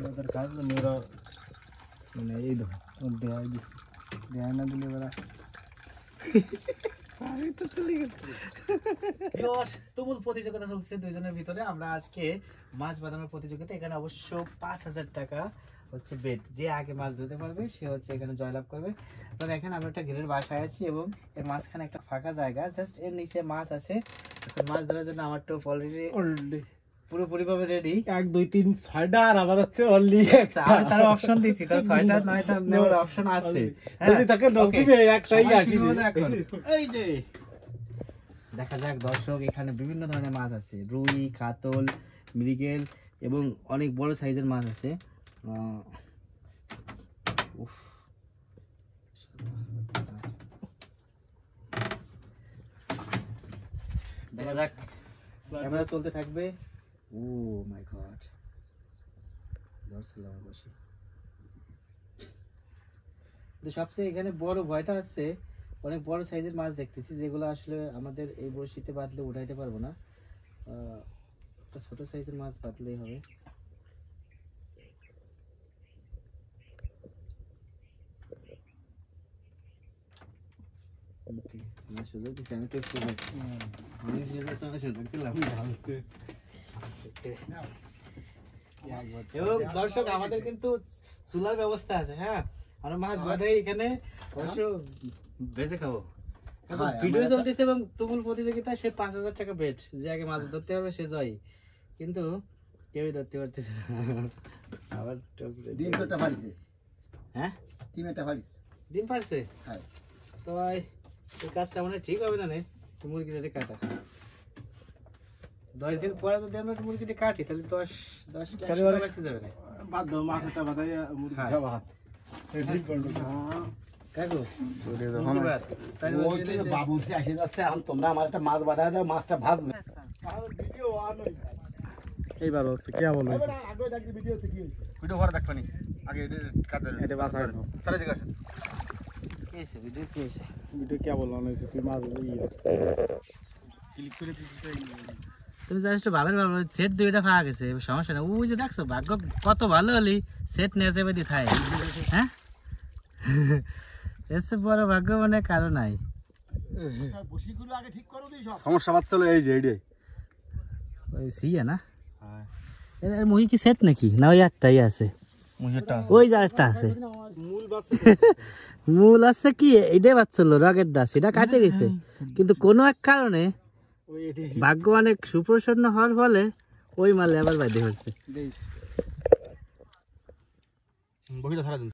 ওদের কাজ মেয়েরা মানে এই ধর দেয়া দিচ্ছে দেয়া না দিলে এবার আমি তো চলে গেছি। তুমুল প্রতিযোগিতা চলছে দুইজনের ভিতরে। আমরা আজকে মাছ বাঁধানোর প্রতিযোগিতা, এখানে অবশ্য 5,000 টাকা হচ্ছে বেট। যে আগে মাছ ধরতে পারবে সে হচ্ছে এখানে জয়লাভ করবে। তো দেখেন আমরা একটা ঘেরের বাসায় আছি এবং এর মাঝখানে একটা ফাঁকা জায়গা, জাস্ট এর নিচে মাছ আছে। এখন মাছ ধরার জন্য আমার টোপ অলরেডি পুরোপুরি ভাবে রেডি। 1 2 3 6টা আর আবার হচ্ছে অনলি আমি তার অপশন দিছি, তার 6টা 9টা নেওয়ার অপশন আছে। যদি তাকে নসিবে একটাই আসবে। এই যে দেখা যাক দর্শক, এখানে বিভিন্ন ধরনের মাছ আছে, রুই, কাতল, মৃগেল এবং অনেক বড় সাইজের মাছ আছে। উফ, দেখা যাক, ক্যামেরা চলতে থাকবে। ও মাই গড, ধরছিলাম বসে। কিন্তু সবচেয়ে এখানে বড় ভয়টা হচ্ছে অনেক বড় সাইজের মাছ দেখতেছি, যেগুলো আসলে আমাদের এই বড়শিতে বাঁধলে উঠাইতে পারবো না। একটা ছোট সাইজের মাছ বাঁধলেই হবে। সুযোগ দিচ্ছি আমি, এবং দর্শক আমাদের কিন্তু চুলার ব্যবস্থা আছে। হ্যাঁ, আমরা মাছ বাঁধাই এখানে অবশ্য ভেজে খাবো। ভিডিও চলতেছে এবং তুমুল প্রতিযোগিতা। সে 5,000 টাকা বেট, যে আগে মাছ ধরতে হবে সে জয়ী, কিন্তু কেউই ধরতে পারতেছে না। আবার ডিম তো পারিছে। হ্যাঁ, ডিমটা পারিছে, ডিম পারছে। হ্যাঁ, তো ভাই এই কাজটা মানে ঠিক হবে না রে, মুরগিটা কাটা। 10 দিন পরে যদি আমরা মুরগিটা কাটি তাহলে 10 লাখ টাকা বেঁচে যাবে না। বাদ দাও মাছটা বাদাই মুরগি খাওয়া হাত ঠিক করো। কাকু ওই তো বাবুর্চি আসে যাচ্ছে, এখন তোমরা আমার একটা মাছ বাঁধায় দাও, মাছটা ভাজবে। ভিডিও অন হই এইবার হচ্ছে কি বলবো আগে দেখি ভিডিওতে কি হইছে ভিডিও ঘরে দেখবানি আগে কাদের এটা বাসায় দাও সারা জায়গা কি হইছে ভিডিও, কি হইছে ভিডিও কি বলবো না হইছে তুই মাছ ক্লিক করে তুমি জাস্ট ভাবের ভালো সেট দুইটা ফাঁকা গেছে, সমস্যা না। ওই যে দেখছো ভাগ্য কত ভালো হলি সেট নিয়ে যাবে দি থাই। হ্যাঁ, এসে বড় ভাগ্য মানে কারো নাই। বসিগুলো আগে ঠিক করো দিই সব সমস্যা বাদ চলো এই যে এইডে ওই সিয়া না, হ্যাঁ এর মুহি কি সেট নাকি না ওই একটাই আছে? মুহেরটা ওই যে আরেকটা আছে, মূল বাস মূল আছে কি এটাই বাচ্চলো রকেট দাস, এটা কাটে গেছে। কিন্তু কোনো এক কারণে ওই এটি ভাগ্য অনেক সুপ্রসন্ন হওয়ার ফলে ওই মালে আবার বাইরে হচ্ছে। বহিটা ধরা দিন।